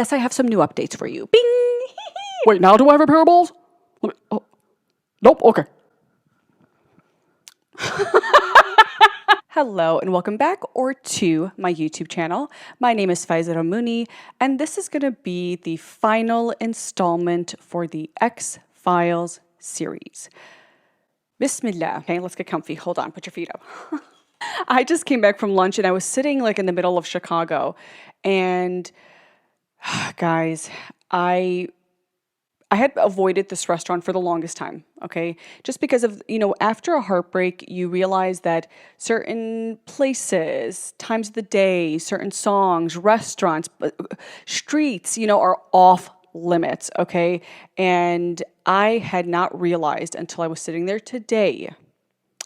Yes, I have some new updates for you. Bing! Wait, now do I have a pair of balls? Oh. Nope, okay. Hello and welcome back or to my YouTube channel. My name is Faiza, and this is going to be the final installment for the X-Files series. Bismillah. Okay, let's get comfy. Hold on, put your feet up. I just came back from lunch and I was sitting like in the middle of Chicago, and guys, I had avoided this restaurant for the longest time, okay? Just because of, after a heartbreak, you realize that certain places, times of the day, certain songs, restaurants, streets, are off limits, okay? And I had not realized until I was sitting there today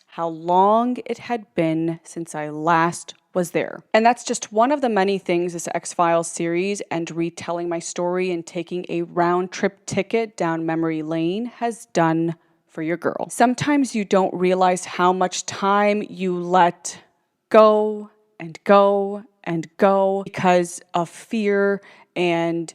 how long it had been since I last was there. And that's just one of the many things this X-Files series and retelling my story and taking a round trip ticket down memory lane has done for your girl. Sometimes you don't realize how much time you let go and go and go because of fear, and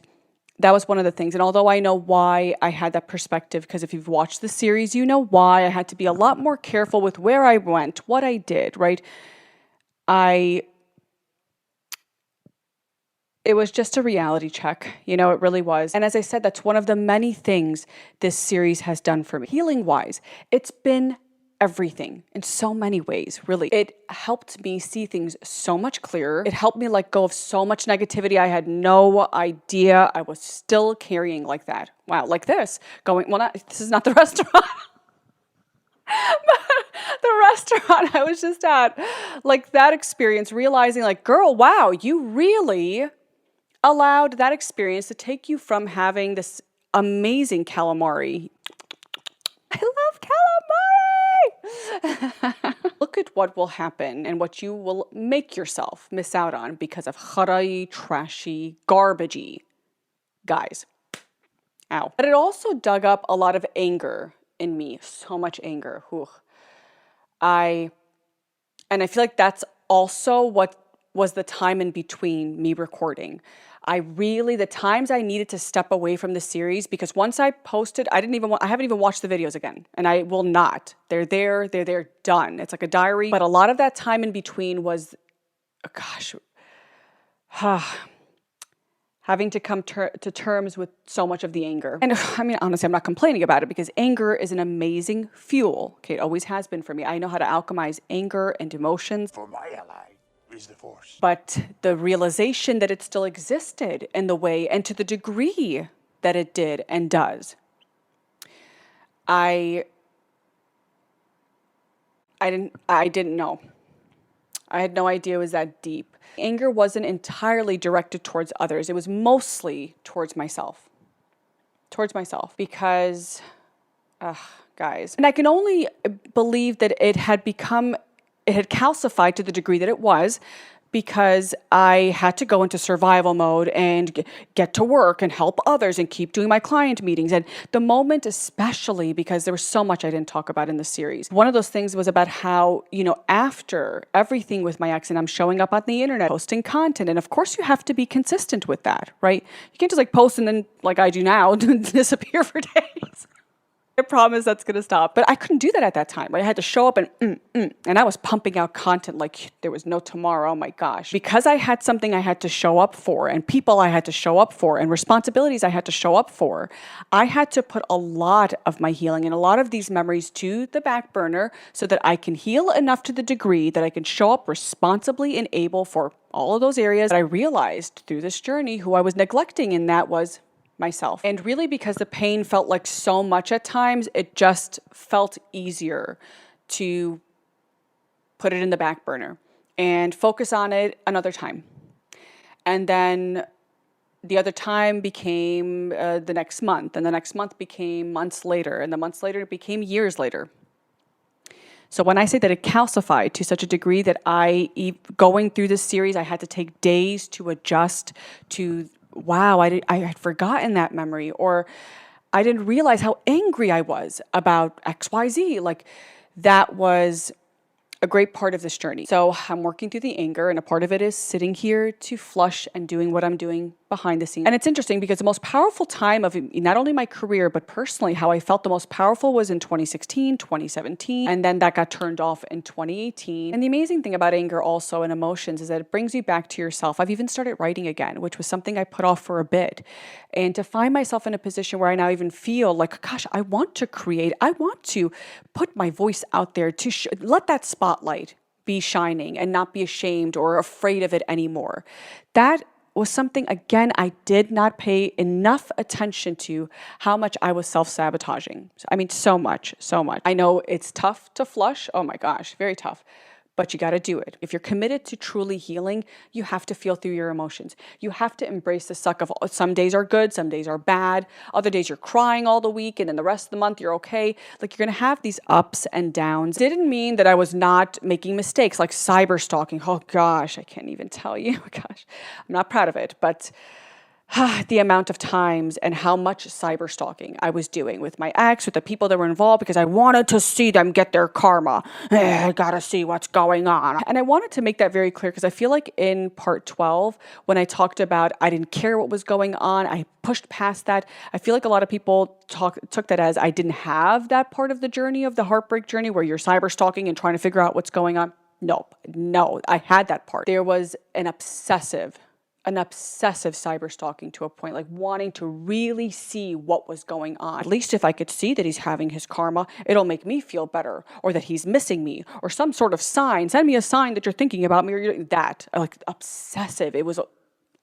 that was one of the things. And although I know why I had that perspective, because if you've watched the series, you know why I had to be a lot more careful with where I went, what I did, right? It was just a reality check, it really was. And as I said, that's one of the many things this series has done for me. Healing-wise, it's been everything in so many ways, really. It helped me see things so much clearer. It helped me let go of so much negativity I had no idea I was still carrying like that. Wow, like this. This is not the restaurant. The restaurant I was just at, like that experience, realizing like, girl, wow, you really allowed that experience to take you from having this amazing calamari. I love calamari! Look at what will happen and what you will make yourself miss out on because of harai, trashy, garbagey guys. Ow. But it also dug up a lot of anger in me, so much anger. And I feel like that's also what was the time in between me recording. The times I needed to step away from the series, because once I posted, I haven't even watched the videos again, and I will not. They're there, done. It's like a diary. But a lot of that time in between was, having to come to terms with so much of the anger. And I mean, honestly, I'm not complaining about it because anger is an amazing fuel. Okay, it always has been for me. I know how to alchemize anger and emotions. For my ally is the Force. But the realization that it still existed in the way and to the degree that it did and does, I didn't know. I had no idea it was that deep. Anger wasn't entirely directed towards others. It was mostly towards myself. Because, guys. And I can only believe that it had calcified to the degree that it was, because I had to go into survival mode and get to work and help others and keep doing my client meetings. And the moment, especially because there was so much I didn't talk about in the series. One of those things was about how, after everything with my ex and I'm showing up on the internet, posting content. And of course you have to be consistent with that, right? You can't just like post and then, like I do now, disappear for days. I promise that's going to stop. But I couldn't do that at that time. Right? I had to show up and I was pumping out content like there was no tomorrow. Oh my gosh. Because I had something I had to show up for, and people I had to show up for, and responsibilities I had to show up for, I had to put a lot of my healing and a lot of these memories to the back burner so that I can heal enough to the degree that I can show up responsibly and able for all of those areas that I realized through this journey who I was neglecting, and that was myself. And really, because the pain felt like so much at times, it just felt easier to put it in the back burner and focus on it another time. And then the other time became the next month, and the next month became months later, and the months later it became years later. So when I say that it calcified to such a degree that going through this series, I had to take days to adjust to, wow, I had forgotten that memory, or I didn't realize how angry I was about XYZ. Like, that was a great part of this journey. So I'm working through the anger, and a part of it is sitting here to flush and doing what I'm doing behind the scenes. And it's interesting because the most powerful time of not only my career, but personally, how I felt the most powerful was in 2016, 2017. And then that got turned off in 2018. And the amazing thing about anger also and emotions is that it brings you back to yourself. I've even started writing again, which was something I put off for a bit. And to find myself in a position where I now even feel like, gosh, I want to create, I want to put my voice out there to let that spotlight be shining and not be ashamed or afraid of it anymore. That was something, again, I did not pay enough attention to how much I was self-sabotaging. I mean, so much, so much. I know it's tough to flush. Oh my gosh, very tough. But you got to do it. If you're committed to truly healing, you have to feel through your emotions. You have to embrace the suck of some days are good, some days are bad. Other days you're crying all the week, and then the rest of the month you're okay. Like, you're going to have these ups and downs. Didn't mean that I was not making mistakes like cyber stalking. Oh gosh, I can't even tell you. Oh gosh, I'm not proud of it, but the amount of times and how much cyber stalking I was doing with my ex, with the people that were involved, because I wanted to see them get their karma. I gotta see what's going on. And I wanted to make that very clear because I feel like in part 12, when I talked about I didn't care what was going on, I pushed past that. I feel like a lot of people took that as I didn't have that part of the journey, of the heartbreak journey, where you're cyber stalking and trying to figure out what's going on. No, I had that part. There was an obsessive cyber stalking to a point, like wanting to really see what was going on. At least if I could see that he's having his karma, it'll make me feel better, or that he's missing me, or some sort of sign. Send me a sign that you're thinking about me, or that. Like, obsessive. It was,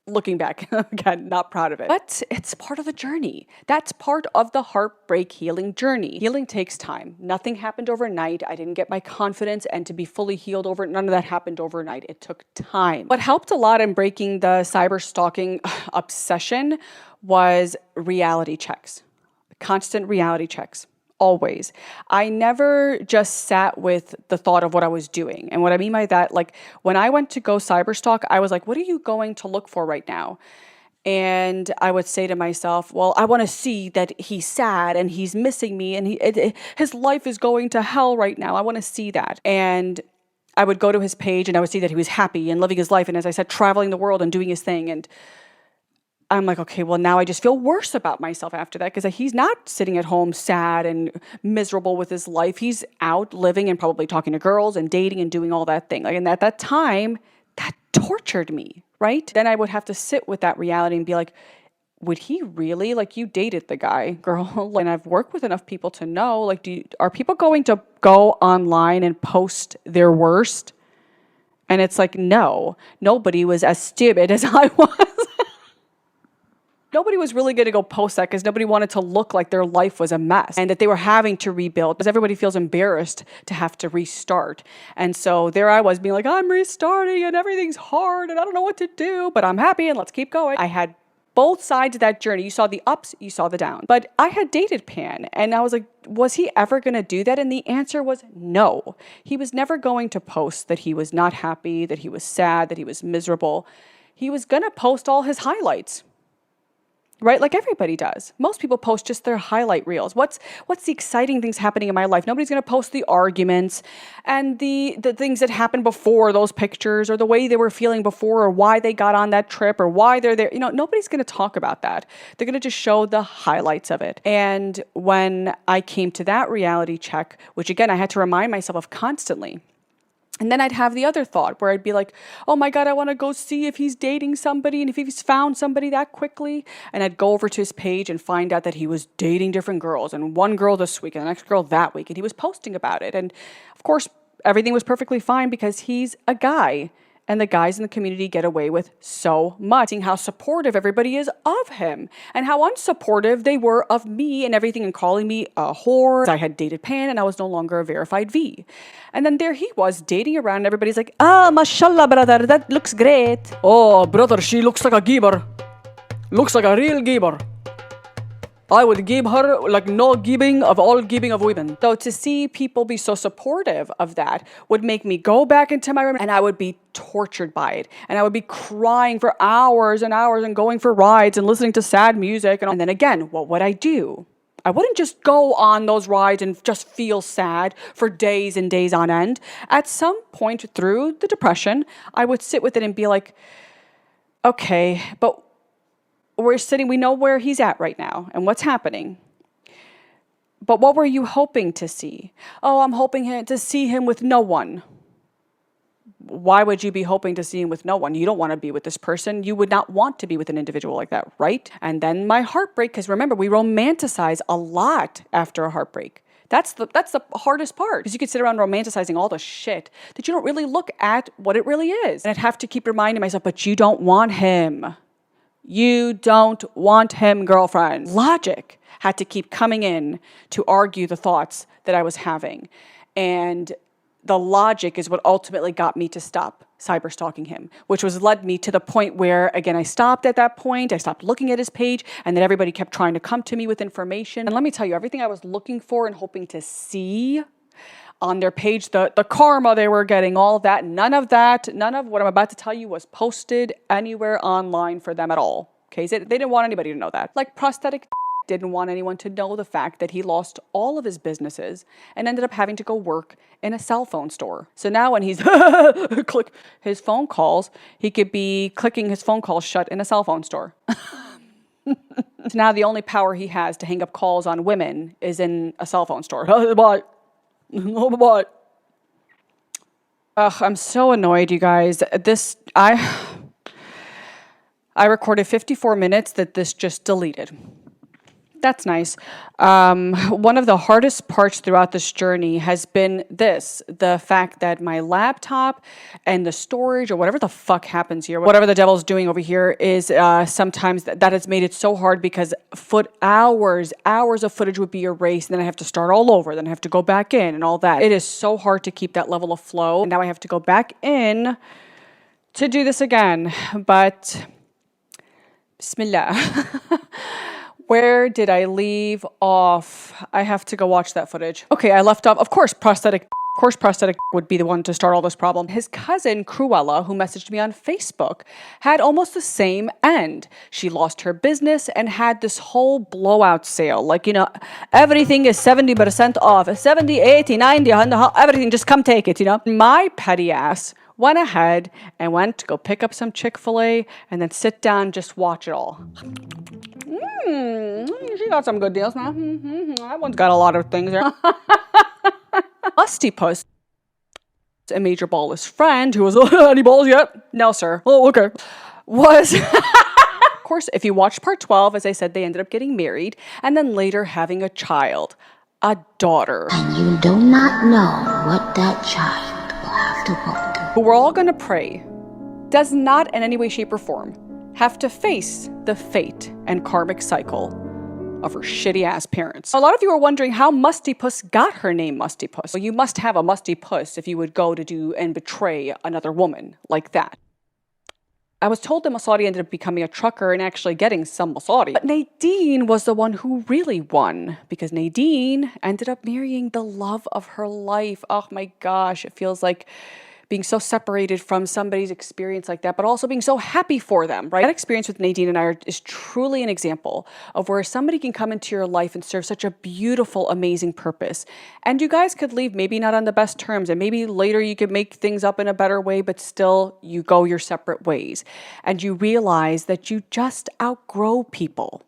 looking back, again, not proud of it. But it's part of the journey. That's part of the heartbreak healing journey. Healing takes time. Nothing happened overnight. I didn't get my confidence and to be fully healed none of that happened overnight. It took time. What helped a lot in breaking the cyber stalking obsession was reality checks. Constant reality checks. Always. I never just sat with the thought of what I was doing. And what I mean by that, like, when I went to go cyberstalk, I was like, what are you going to look for right now? And I would say to myself, well, I want to see that he's sad and he's missing me and his life is going to hell right now. I want to see that. And I would go to his page and I would see that he was happy and living his life. And as I said, traveling the world and doing his thing. And I'm like, okay, well, now I just feel worse about myself after that, because he's not sitting at home sad and miserable with his life. He's out living and probably talking to girls and dating and doing all that thing. Like, and at that time, that tortured me, right? Then I would have to sit with that reality and be like, would he really, like, you dated the guy, girl, and I've worked with enough people to know, like, are people going to go online and post their worst? And it's like, no, nobody was as stupid as I was. Nobody was really going to go post that because nobody wanted to look like their life was a mess and that they were having to rebuild, because everybody feels embarrassed to have to restart. And so there I was being like, I'm restarting and everything's hard and I don't know what to do, but I'm happy and let's keep going. I had both sides of that journey. You saw the ups, you saw the downs. But I had dated Pan and I was like, was he ever going to do that? And the answer was no. He was never going to post that he was not happy, that he was sad, that he was miserable. He was going to post all his highlights. Right? Like everybody does. Most people post just their highlight reels. What's the exciting things happening in my life? Nobody's going to post the arguments and the things that happened before those pictures, or the way they were feeling before, or why they got on that trip, or why they're there. Nobody's going to talk about that. They're going to just show the highlights of it. And when I came to that reality check, which again, I had to remind myself of constantly, and then I'd have the other thought where I'd be like, oh my God, I want to go see if he's dating somebody and if he's found somebody that quickly. And I'd go over to his page and find out that he was dating different girls, and one girl this week and the next girl that week. And he was posting about it. And of course, everything was perfectly fine because he's a guy. And the guys in the community get away with so much. Seeing how supportive everybody is of him and how unsupportive they were of me and everything, and calling me a whore. I had dated Pan and I was no longer a verified V. And then there he was dating around and everybody's like, mashallah, brother, that looks great. Oh, brother, she looks like a giver. Looks like a real giver. I would give her like no giving of all giving of women. So to see people be so supportive of that would make me go back into my room and I would be tortured by it. And I would be crying for hours and hours and going for rides and listening to sad music. And then again, what would I do? I wouldn't just go on those rides and just feel sad for days and days on end. At some point through the depression, I would sit with it and be like, okay, but we know where he's at right now and what's happening. But what were you hoping to see? Oh, I'm hoping to see him with no one. Why would you be hoping to see him with no one? You don't want to be with this person. You would not want to be with an individual like that, right? And then my heartbreak, because remember, we romanticize a lot after a heartbreak. That's the hardest part, because you could sit around romanticizing all the shit that you don't really look at what it really is. And I'd have to keep reminding myself, but you don't want him. You don't want him, girlfriend. Logic had to keep coming in to argue the thoughts that I was having. And the logic is what ultimately got me to stop cyber stalking him, which led me to the point where, again, I stopped at that point. I stopped looking at his page, and then everybody kept trying to come to me with information. And let me tell you, everything I was looking for and hoping to see on their page, the karma they were getting, all that, none of what I'm about to tell you was posted anywhere online for them at all. Okay, so they didn't want anybody to know that. Like prosthetic didn't want anyone to know the fact that he lost all of his businesses and ended up having to go work in a cell phone store. So now when he's click his phone calls, he could be clicking his phone calls shut in a cell phone store. So now the only power he has to hang up calls on women is in a cell phone store. Ugh, I'm so annoyed, you guys. I recorded 54 minutes that this just deleted. That's nice. One of the hardest parts throughout this journey has been the fact that my laptop and the storage or whatever the fuck happens here, whatever the devil's doing over here is sometimes that has made it so hard because hours of footage would be erased, and then I have to start all over, then I have to go back in and all that. It is so hard to keep that level of flow. And now I have to go back in to do this again, but Bismillah. Where did I leave off? I have to go watch that footage. Okay, I left off, of course, prosthetic would be the one to start all this problem. His cousin, Cruella, who messaged me on Facebook, had almost the same end. She lost her business and had this whole blowout sale. Like, everything is 70% off, 70, 80, 90, 100, everything, just come take it, My petty ass went ahead and went to go pick up some Chick-fil-A and then sit down and just watch it all. She got some good deals now. That one's got a lot of things there. Musty Puss, a major ballless friend who was, any balls yet? No, sir. Oh, okay. Was, of course, if you watched part 12, as I said, they ended up getting married and then later having a child, a daughter. And you do not know what that child will have to go through. Who we're all going to pray does not in any way, shape, or form have to face the fate and karmic cycle of her shitty-ass parents. A lot of you are wondering how Musty Puss got her name Musty Puss. Well, you must have a Musty Puss if you would go to do and betray another woman like that. I was told that Masadi ended up becoming a trucker and actually getting some Masadi. But Nadine was the one who really won, because Nadine ended up marrying the love of her life. Oh my gosh, it feels like being so separated from somebody's experience like that, but also being so happy for them, right? That experience with Nadine and I is truly an example of where somebody can come into your life and serve such a beautiful, amazing purpose. And you guys could leave maybe not on the best terms, and maybe later you could make things up in a better way, but still you go your separate ways. And you realize that you just outgrow people.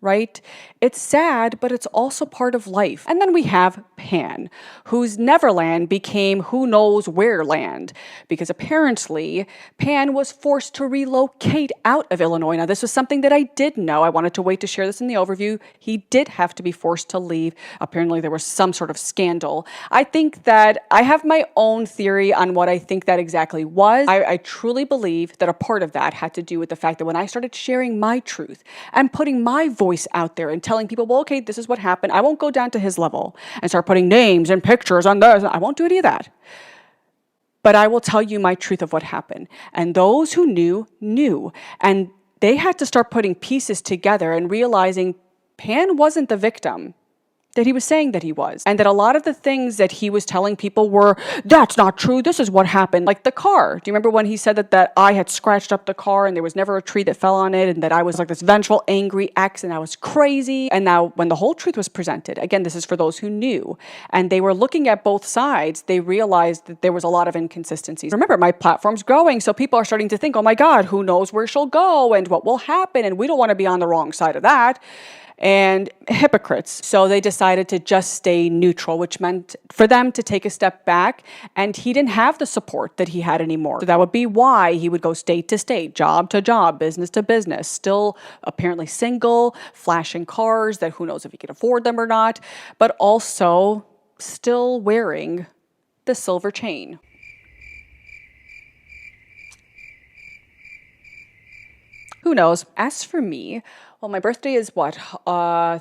Right? It's sad, but it's also part of life. And then we have Pan, whose Neverland became who knows where land, because apparently Pan was forced to relocate out of Illinois. Now, this was something that I did know. I wanted to wait to share this in the overview. He did have to be forced to leave. Apparently, there was some sort of scandal. I think that I have my own theory on what I think that exactly was. I truly believe that a part of that had to do with the fact that when I started sharing my truth and putting my voice out there and telling people, well, okay, this is what happened. I won't go down to his level and start putting names and pictures on this. I won't do any of that. But I will tell you my truth of what happened. And those who knew, knew. And they had to start putting pieces together and realizing Pan wasn't the victim. that he was saying that he was. And that a lot of the things that he was telling people were, that's not true, this is what happened. Like the car. Do you remember when he said that I had scratched up the car and there was never a tree that fell on it, and that I was like this vengeful, angry ex and I was crazy? And now when the whole truth was presented, again, this is for those who knew, and they were looking at both sides, they realized that there was a lot of inconsistencies. Remember, my platform's growing, so people are starting to think, oh my God, who knows where she'll go and what will happen, and we don't want to be on the wrong side of that. And hypocrites. So they decided to just stay neutral, which meant for them to take a step back, and he didn't have the support that he had anymore. So that would be why he would go state to state, job to job, business to business, still apparently single, flashing cars that who knows if he could afford them or not, but also still wearing the silver chain. Who knows? As for me, well, my birthday is what,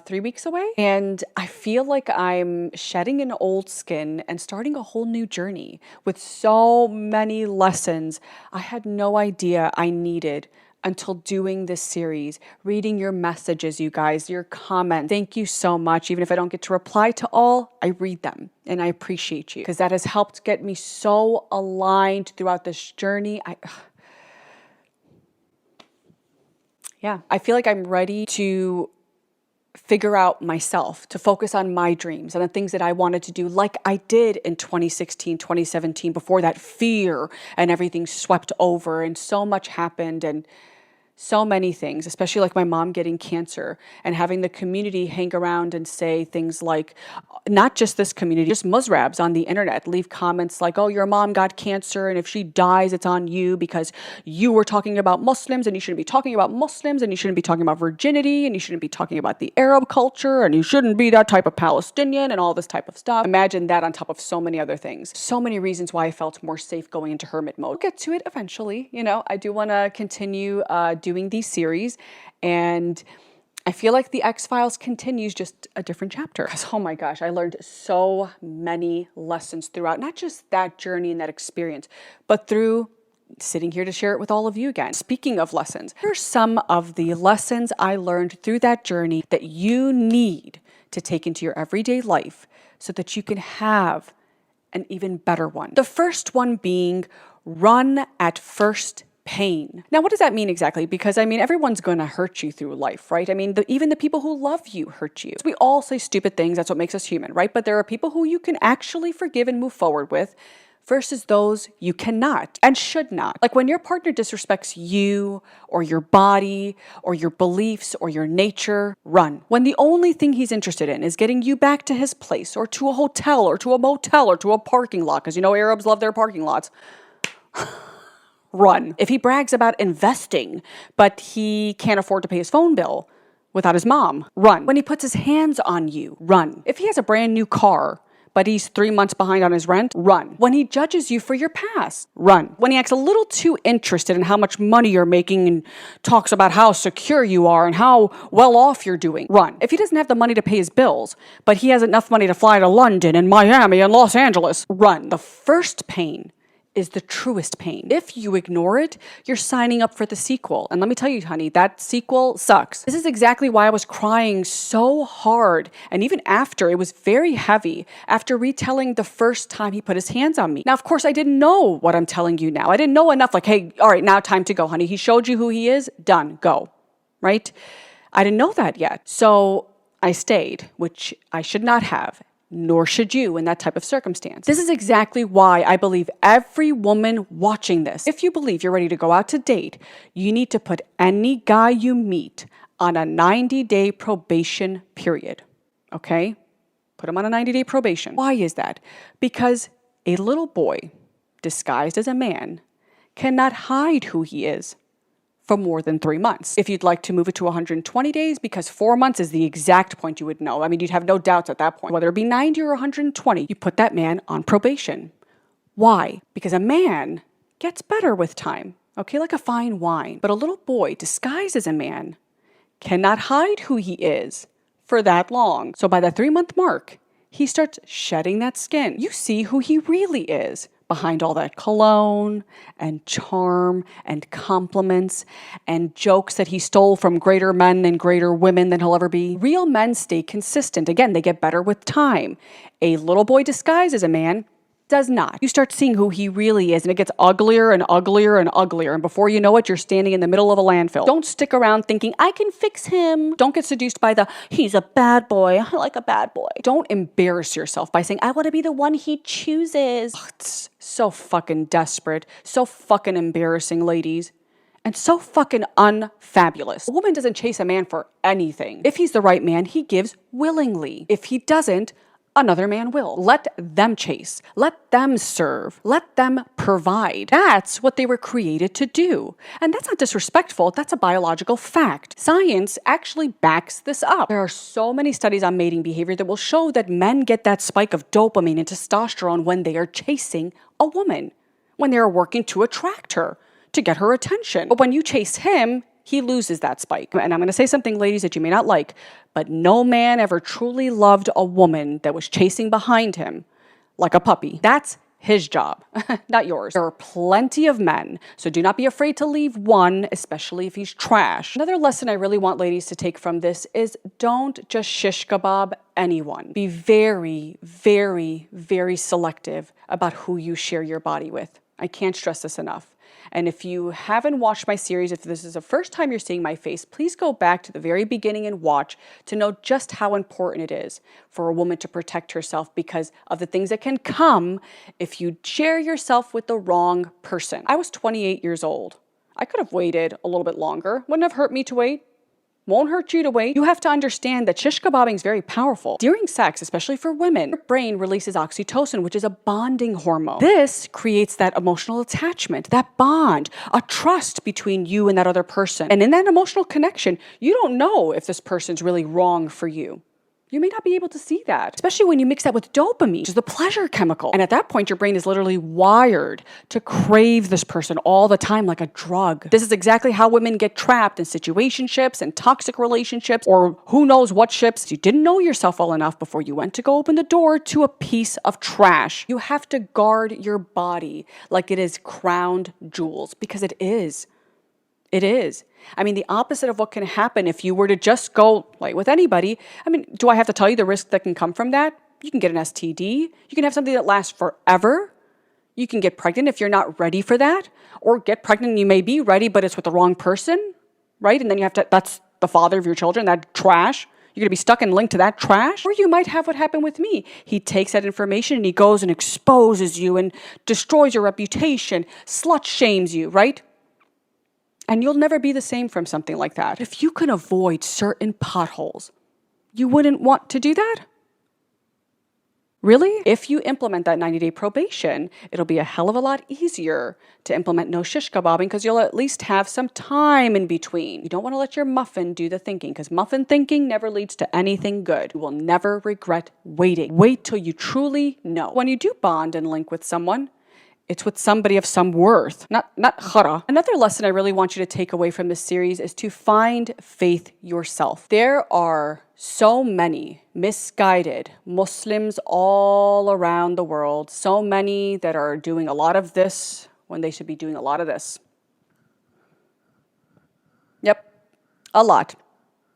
3 weeks away? And I feel like I'm shedding an old skin and starting a whole new journey with so many lessons I had no idea I needed until doing this series, reading your messages, you guys, your comments. Thank you so much. Even if I don't get to reply to all, I read them and I appreciate you because that has helped get me so aligned throughout this journey. I feel like I'm ready to figure out myself, to focus on my dreams and the things that I wanted to do, like I did in 2016, 2017, before that fear and everything swept over and so much happened and so many things, especially like my mom getting cancer and having the community hang around and say things like, not just this community, just Musrabs on the internet, leave comments like, oh, your mom got cancer and if she dies, it's on you because you were talking about Muslims and you shouldn't be talking about Muslims and you shouldn't be talking about virginity and you shouldn't be talking about the Arab culture and you shouldn't be that type of Palestinian and all this type of stuff. Imagine that on top of so many other things. So many reasons why I felt more safe going into hermit mode. We'll get to it eventually. I do want to continue doing these series, and I feel like the X-Files continues just a different chapter. Because, oh my gosh, I learned so many lessons throughout, not just that journey and that experience, but through sitting here to share it with all of you again. Speaking of lessons, here are some of the lessons I learned through that journey that you need to take into your everyday life so that you can have an even better one. The first one being run at first pain. Now, what does that mean exactly? Because everyone's going to hurt you through life, right? Even the people who love you hurt you. So we all say stupid things. That's what makes us human, right? But there are people who you can actually forgive and move forward with versus those you cannot and should not. Like when your partner disrespects you or your body or your beliefs or your nature, run. When the only thing he's interested in is getting you back to his place or to a hotel or to a motel or to a parking lot, because Arabs love their parking lots. Run. If he brags about investing, but he can't afford to pay his phone bill without his mom, run. When he puts his hands on you, run. If he has a brand new car, but he's 3 months behind on his rent, run. When he judges you for your past, run. When he acts a little too interested in how much money you're making and talks about how secure you are and how well off you're doing, run. If he doesn't have the money to pay his bills, but he has enough money to fly to London and Miami and Los Angeles, run. The first pain is the truest pain. If you ignore it, you're signing up for the sequel. And let me tell you, honey, that sequel sucks. This is exactly why I was crying so hard. And even after, it was very heavy after retelling the first time he put his hands on me. Now, of course, I didn't know what I'm telling you now. I didn't know enough like, hey, all right, now time to go, honey. He showed you who he is. Done. Go. Right? I didn't know that yet. So I stayed, which I should not have. Nor should you in that type of circumstance. This is exactly why I believe every woman watching this, if you believe you're ready to go out to date, you need to put any guy you meet on a 90-day probation period. Okay? Put him on a 90-day probation. Why is that? Because a little boy disguised as a man cannot hide who he is for more than 3 months. If you'd like to move it to 120 days, because 4 months is the exact point you would know. You'd have no doubts at that point. Whether it be 90 or 120, you put that man on probation. Why? Because a man gets better with time, okay, like a fine wine. But a little boy disguised as a man cannot hide who he is for that long. So by the 3-month mark, he starts shedding that skin. You see who he really is. behind all that cologne and charm and compliments and jokes that he stole from greater men and greater women than he'll ever be. Real men stay consistent. Again, they get better with time. A little boy disguised as a man does not. You start seeing who he really is, and it gets uglier and uglier and uglier. And before you know it, you're standing in the middle of a landfill. Don't stick around thinking, I can fix him. Don't get seduced by the, he's a bad boy. I like a bad boy. Don't embarrass yourself by saying, I want to be the one he chooses. Ugh, it's so fucking desperate. So fucking embarrassing, ladies. And so fucking unfabulous. A woman doesn't chase a man for anything. If he's the right man, he gives willingly. If he doesn't, another man will. Let them chase. Let them serve. Let them provide. That's what they were created to do. And that's not disrespectful. That's a biological fact. Science actually backs this up. There are so many studies on mating behavior that will show that men get that spike of dopamine and testosterone when they are chasing a woman, when they are working to attract her, to get her attention. But when you chase him, he loses that spike. And I'm going to say something, ladies, that you may not like, but no man ever truly loved a woman that was chasing behind him like a puppy. That's his job, not yours. There are plenty of men, so do not be afraid to leave one, especially if he's trash. Another lesson I really want ladies to take from this is don't just shish kebab anyone. Be very, very, very selective about who you share your body with. I can't stress this enough. And if you haven't watched my series, if this is the first time you're seeing my face, please go back to the very beginning and watch to know just how important it is for a woman to protect herself because of the things that can come if you share yourself with the wrong person. I was 28 years old. I could have waited a little bit longer. Wouldn't have hurt me to wait. Won't hurt you to wait. You have to understand that shish kebabbing is very powerful. During sex, especially for women, your brain releases oxytocin, which is a bonding hormone. This creates that emotional attachment, that bond, a trust between you and that other person. And in that emotional connection, you don't know if this person's really wrong for you. You may not be able to see that, especially when you mix that with dopamine, which is the pleasure chemical. And at that point, your brain is literally wired to crave this person all the time like a drug. This is exactly how women get trapped in situationships and toxic relationships, or who knows what ships. You didn't know yourself well enough before you went to go open the door to a piece of trash. You have to guard your body like it is crowned jewels, because it is. It is. I mean, the opposite of what can happen if you were to just go lay with anybody. I mean, do I have to tell you the risk that can come from that? You can get an STD. You can have something that lasts forever. You can get pregnant if you're not ready for that. Or get pregnant and you may be ready, but it's with the wrong person, right? And then you have to, that's the father of your children, that trash. You're going to be stuck and linked to that trash. Or you might have what happened with me. He takes that information and he goes and exposes you and destroys your reputation, slut shames you, right? And you'll never be the same from something like that. If you can avoid certain potholes, you wouldn't want to do that? Really? If you implement that 90-day probation, it'll be a hell of a lot easier to implement no shish kebabbing because you'll at least have some time in between. You don't want to let your muffin do the thinking because muffin thinking never leads to anything good. You will never regret waiting. Wait till you truly know. When you do bond and link with someone, it's with somebody of some worth, not khara. Another lesson I really want you to take away from this series is to find faith yourself. There are so many misguided Muslims all around the world, so many that are doing a lot of this when they should be doing a lot of this. Yep, a lot.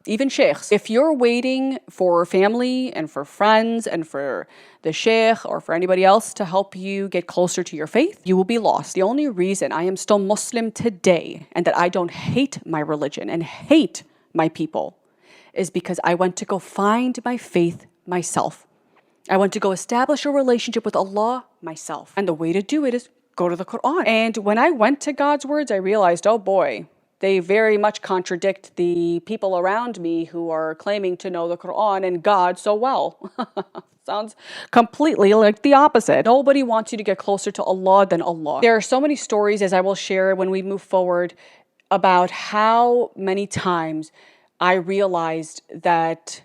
Even sheikhs. If you're waiting for family and for friends and for the sheikh or for anybody else to help you get closer to your faith, you will be lost. The only reason I am still Muslim today and that I don't hate my religion and hate my people is because I went to go find my faith myself. I went to go establish a relationship with Allah myself. And the way to do it is go to the Quran. And when I went to God's words, I realized, oh boy, they very much contradict the people around me who are claiming to know the Quran and God so well. Sounds completely like the opposite. Nobody wants you to get closer to Allah than Allah. There are so many stories, as I will share when we move forward, about how many times I realized that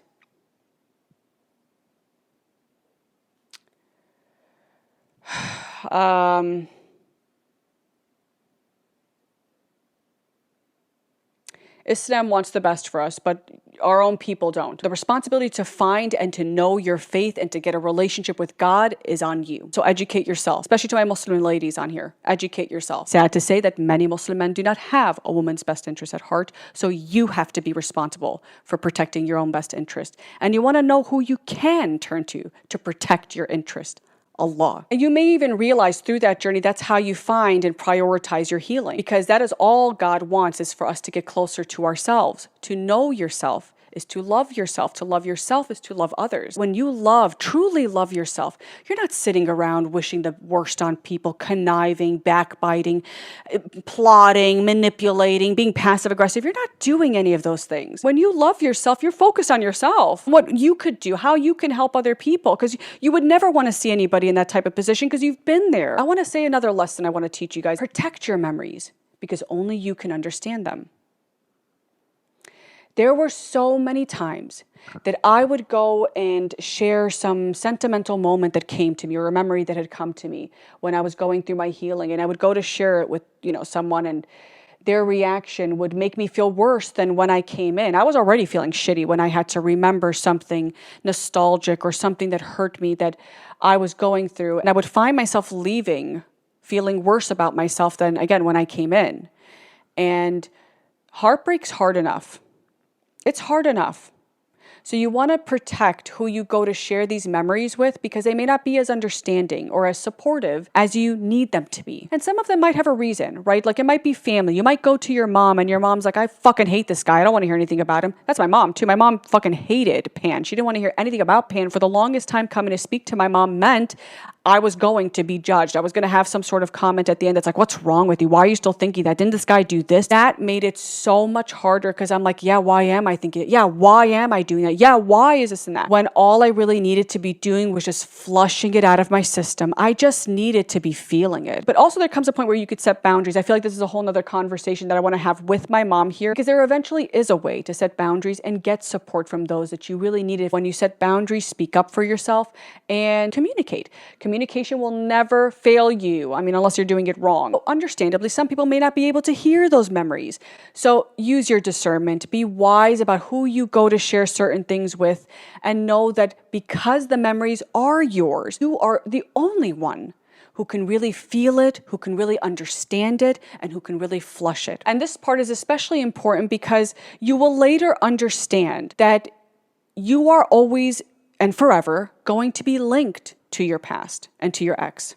Islam wants the best for us, but our own people don't. The responsibility to find and to know your faith and to get a relationship with God is on you. So educate yourself, especially to my Muslim ladies on here. Educate yourself. Sad to say that many Muslim men do not have a woman's best interest at heart, so you have to be responsible for protecting your own best interest. And you want to know who you can turn to protect your interest. Allah. And you may even realize through that journey that's how you find and prioritize your healing, because that is all God wants, is for us to get closer to ourselves. To know yourself is to love yourself. To love yourself is to love others. When you truly love yourself, you're not sitting around wishing the worst on people, conniving, backbiting, plotting, manipulating, being passive aggressive. You're not doing any of those things. When you love yourself, you're focused on yourself, what you could do, how you can help other people, because you would never want to see anybody in that type of position because you've been there. I want to say another lesson I want to teach you guys. Protect your memories because only you can understand them. There were so many times that I would go and share some sentimental moment that came to me, or a memory that had come to me when I was going through my healing, and I would go to share it with, someone, and their reaction would make me feel worse than when I came in. I was already feeling shitty when I had to remember something nostalgic or something that hurt me that I was going through, and I would find myself leaving feeling worse about myself than, again, when I came in. And heartbreak's hard enough. It's hard enough. So you want to protect who you go to share these memories with, because they may not be as understanding or as supportive as you need them to be. And some of them might have a reason, right? Like it might be family. You might go to your mom and your mom's like, I fucking hate this guy. I don't want to hear anything about him. That's my mom too. My mom fucking hated Pan. She didn't want to hear anything about Pan. For the longest time, coming to speak to my mom meant I was going to be judged. I was going to have some sort of comment at the end that's like, what's wrong with you? Why are you still thinking that? Didn't this guy do this? That made it so much harder, because I'm like, yeah, why am I thinking it? Yeah, why am I doing that? Yeah, why is this and that? When all I really needed to be doing was just flushing it out of my system. I just needed to be feeling it. But also there comes a point where you could set boundaries. I feel like this is a whole nother conversation that I want to have with my mom here, because there eventually is a way to set boundaries and get support from those that you really needed. When you set boundaries, speak up for yourself and communicate. Communication will never fail you. I mean, unless you're doing it wrong. Understandably, some people may not be able to hear those memories. So use your discernment. Be wise about who you go to share certain things with, and know that because the memories are yours, you are the only one who can really feel it, who can really understand it, and who can really flush it. And this part is especially important because you will later understand that you are always and forever going to be linked to your past and to your ex.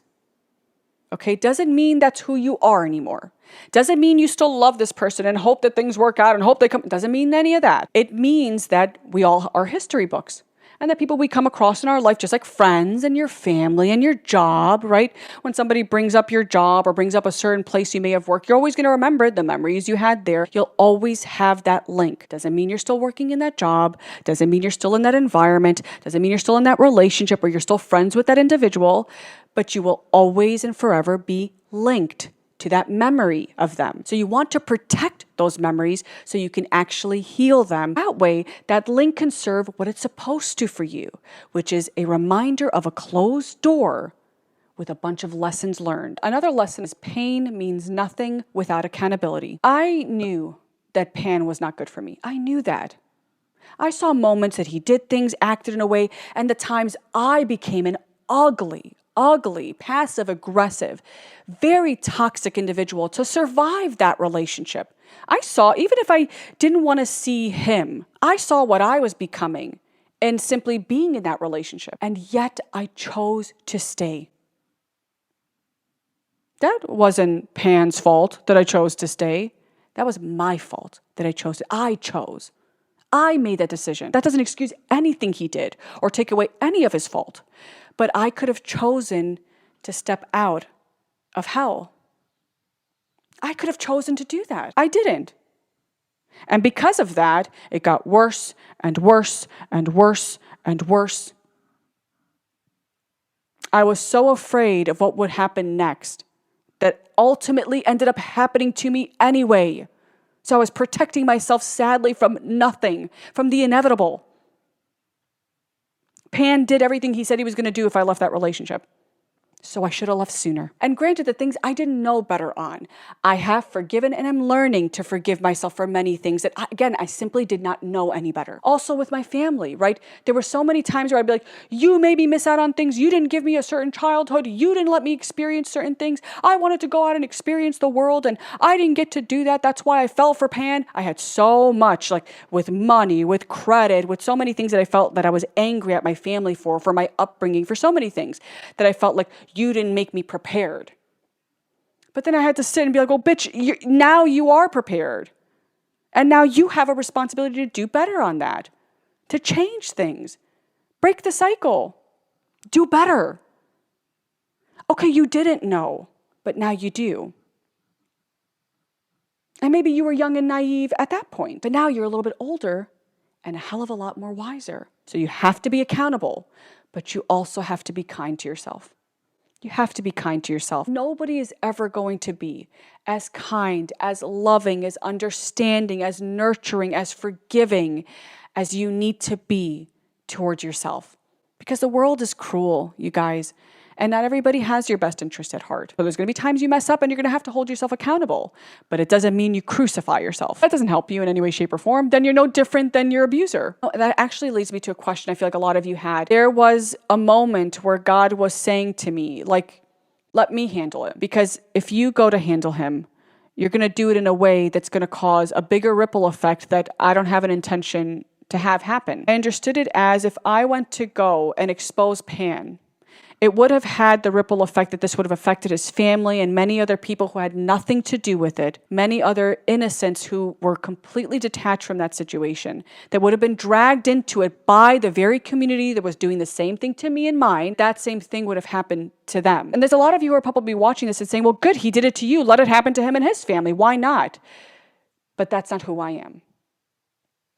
Okay, doesn't mean that's who you are anymore. Doesn't mean you still love this person and hope that things work out and hope they come. Doesn't mean any of that. It means that we all are history books, and that people we come across in our life, just like friends and your family and your job, right? When somebody brings up your job or brings up a certain place you may have worked, you're always going to remember the memories you had there. You'll always have that link. Doesn't mean you're still working in that job. Doesn't mean you're still in that environment. Doesn't mean you're still in that relationship or you're still friends with that individual, but you will always and forever be linked to that memory of them. So you want to protect those memories so you can actually heal them. That way, that link can serve what it's supposed to for you, which is a reminder of a closed door with a bunch of lessons learned. Another lesson is pain means nothing without accountability. I knew that Pan was not good for me. I knew that. I saw moments that he did things, acted in a way, and the times I became an ugly, passive-aggressive, very toxic individual to survive that relationship. I saw, even if I didn't want to see him, I saw what I was becoming and simply being in that relationship. And yet I chose to stay. That wasn't Pan's fault that I chose to stay. That was my fault that I chose. I made that decision. That doesn't excuse anything he did or take away any of his fault. But I could have chosen to step out of hell. I could have chosen to do that. I didn't. And because of that, it got worse and worse and worse and worse. I was so afraid of what would happen next that ultimately ended up happening to me anyway. So I was protecting myself, sadly, from nothing, from the inevitable. Pan did everything he said he was going to do if I left that relationship. So I should have left sooner. And granted, the things I didn't know better on, I have forgiven and I'm learning to forgive myself for many things that, again, I simply did not know any better. Also with my family, right? There were so many times where I'd be like, you made me miss out on things. You didn't give me a certain childhood. You didn't let me experience certain things. I wanted to go out and experience the world and I didn't get to do that. That's why I fell for Pan. I had so much, like with money, with credit, with so many things that I felt that I was angry at my family for my upbringing, for so many things that I felt like you didn't make me prepared. But then I had to sit and be like, oh, bitch, now you are prepared. And now you have a responsibility to do better on that, to change things, break the cycle, do better. Okay, you didn't know, but now you do. And maybe you were young and naive at that point, but now you're a little bit older and a hell of a lot more wiser. So you have to be accountable, but you also have to be kind to yourself. You have to be kind to yourself. Nobody is ever going to be as kind, as loving, as understanding, as nurturing, as forgiving as you need to be towards yourself. Because the world is cruel, you guys. And not everybody has your best interest at heart. So there's going to be times you mess up and you're going to have to hold yourself accountable. But it doesn't mean you crucify yourself. That doesn't help you in any way, shape, or form. Then you're no different than your abuser. That actually leads me to a question I feel like a lot of you had. There was a moment where God was saying to me, like, let me handle it. Because if you go to handle him, you're going to do it in a way that's going to cause a bigger ripple effect that I don't have an intention to have happen. I understood it as if I went to go and expose Pan, it would have had the ripple effect that this would have affected his family and many other people who had nothing to do with it, many other innocents who were completely detached from that situation, that would have been dragged into it by the very community that was doing the same thing to me and mine. That same thing would have happened to them. And there's a lot of you who are probably watching this and saying, well, good, he did it to you. Let it happen to him and his family. Why not? But that's not who I am.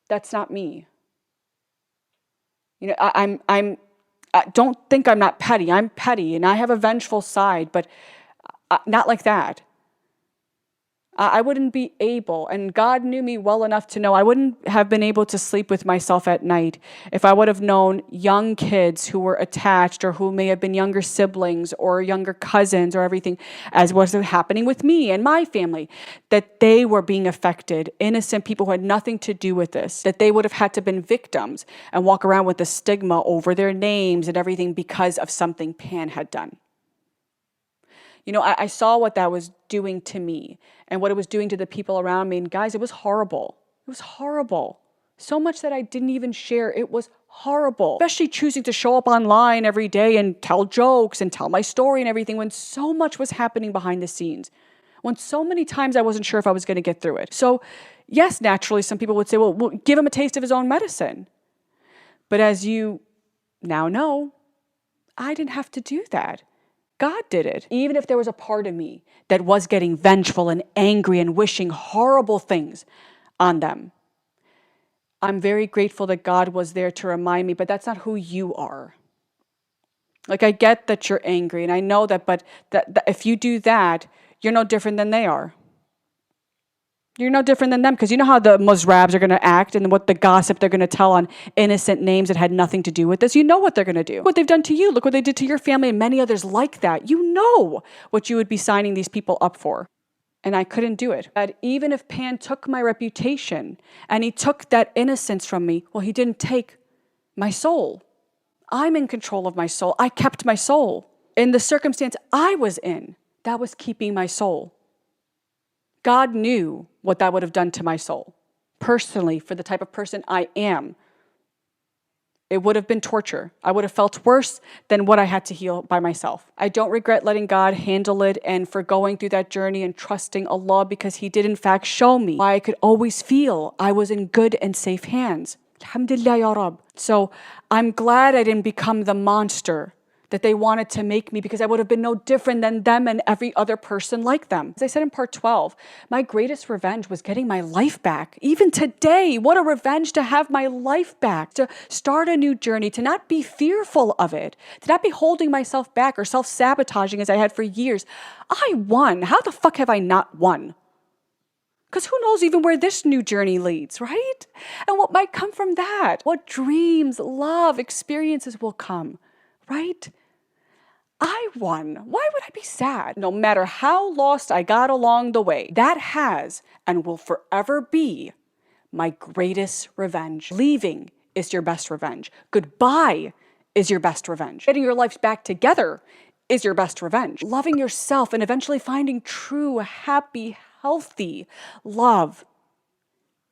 That's not me. You know, don't think I'm not petty. I'm petty and I have a vengeful side, but not like that. I wouldn't be able, and God knew me well enough to know I wouldn't have been able to sleep with myself at night if I would have known young kids who were attached or who may have been younger siblings or younger cousins or everything, as was happening with me and my family, that they were being affected, innocent people who had nothing to do with this, that they would have had to been victims and walk around with the stigma over their names and everything because of something Pan had done. You know, I saw what that was doing to me and what it was doing to the people around me. And guys, it was horrible. It was horrible. So much that I didn't even share. It was horrible. Especially choosing to show up online every day and tell jokes and tell my story and everything when so much was happening behind the scenes. When so many times I wasn't sure if I was going to get through it. So yes, naturally, some people would say, well, give him a taste of his own medicine. But as you now know, I didn't have to do that. God did it. Even if there was a part of me that was getting vengeful and angry and wishing horrible things on them, I'm very grateful that God was there to remind me, but that's not who you are. Like, I get that you're angry and I know that, but that if you do that, you're no different than they are. You're no different than them because you know how the Musrabs are going to act and what the gossip they're going to tell on innocent names that had nothing to do with this. You know what they're going to do. What they've done to you. Look what they did to your family and many others like that. You know what you would be signing these people up for. And I couldn't do it. But even if Pan took my reputation and he took that innocence from me, well, he didn't take my soul. I'm in control of my soul. I kept my soul. In the circumstance I was in, that was keeping my soul. God knew what that would have done to my soul. Personally, for the type of person I am, it would have been torture. I would have felt worse than what I had to heal by myself. I don't regret letting God handle it and for going through that journey and trusting Allah because He did in fact show me why I could always feel I was in good and safe hands. Alhamdulillah ya Rab. So I'm glad I didn't become the monster that they wanted to make me because I would have been no different than them and every other person like them. As I said in part 12, my greatest revenge was getting my life back. Even today, what a revenge to have my life back, to start a new journey, to not be fearful of it, to not be holding myself back or self-sabotaging as I had for years. I won. How the fuck have I not won? Because who knows even where this new journey leads, right? And what might come from that? What dreams, love, experiences will come, right? I won. Why would I be sad? No matter how lost I got along the way, that has and will forever be my greatest revenge. Leaving is your best revenge. Goodbye is your best revenge. Getting your life back together is your best revenge. Loving yourself and eventually finding true, happy, healthy love,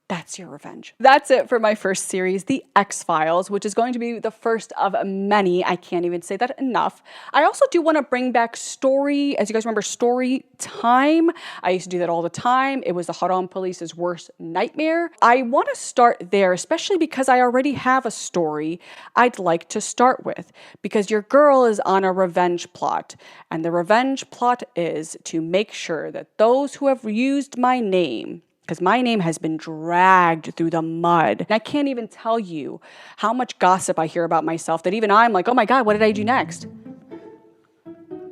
that's your revenge. That's it for my first series, The X-Files, which is going to be the first of many. I can't even say that enough. I also do want to bring back story, as you guys remember, story time. I used to do that all the time. It was the Haram Police's worst nightmare. I want to start there, especially because I already have a story I'd like to start with, because your girl is on a revenge plot. And the revenge plot is to make sure that those who have used my name, because my name has been dragged through the mud. And I can't even tell you how much gossip I hear about myself that even I'm like, oh my God, what did I do next?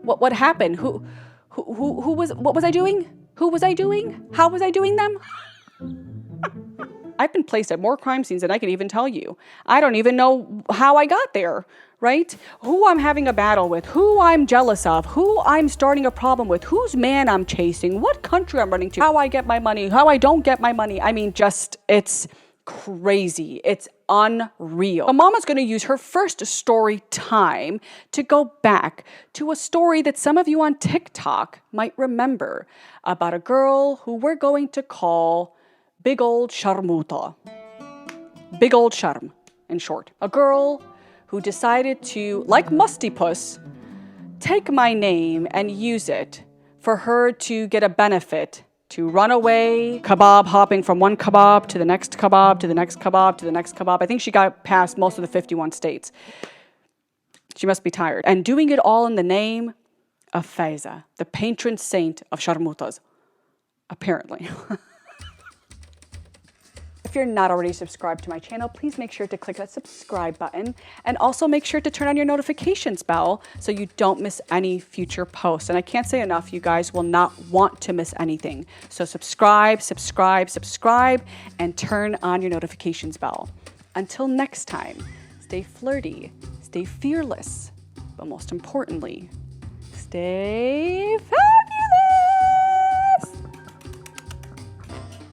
What happened? Who was, what was I doing? Who was I doing? How was I doing them? I've been placed at more crime scenes than I can even tell you. I don't even know how I got there, right? Who I'm having a battle with, who I'm jealous of, who I'm starting a problem with, whose man I'm chasing, what country I'm running to, how I get my money, how I don't get my money. I mean, just, it's crazy. It's unreal. So Mama's going to use her first story time to go back to a story that some of you on TikTok might remember about a girl who we're going to call Big Old Sharmuta. Big Old Sharm, in short. A girl who decided to, like Musty Puss, take my name and use it for her to get a benefit, to run away, kebab hopping from one kebab to the next kebab, to the next kebab, to the next kebab. I think she got past most of the 51 states. She must be tired. And doing it all in the name of Faiza, the patron saint of Sharmutas, apparently. If you're not already subscribed to my channel, please make sure to click that subscribe button, and also make sure to turn on your notifications bell so you don't miss any future posts. And I can't say enough, you guys will not want to miss anything. So subscribe, and turn on your notifications bell. Until next time, stay flirty, stay fearless, but most importantly, stay fast.